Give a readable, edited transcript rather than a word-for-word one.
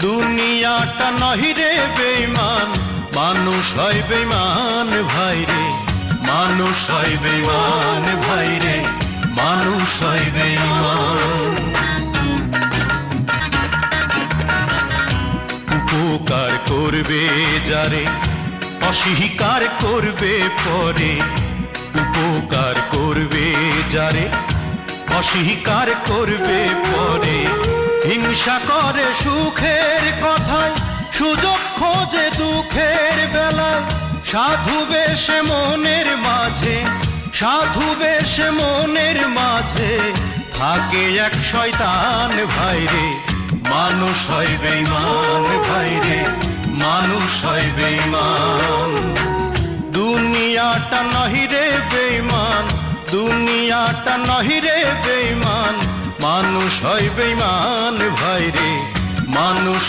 দুনিয়াটা নহি রে বেঈমান, মানুষ হয় বেঈমান ভাইরে, মানুষ হয় বেঈমান ভাইরে, মানুষ হয় বেঈমান। উপকার করবে যারে অস্বীকার করবে পরে, উপকার করবে যারে অস্বীকার করবে পরে, হিংসা করে সুখের কথায় সুযোগ খোঁজে দুঃখের বেলায়, সাধু বেশে মনের মাঝে, সাধু বেশে মনের মাঝে থাকে এক শয়তান ভাইরে, মানুষ হয় বেঈমান ভাইরে, মানুষ হয় বেঈমান। দুনিয়াটা নহি রে বেঈমান, দুনিয়াটা নহি রে বেঈমান, মানুষ হয় বেঈমান ভাইরে, মানুষ।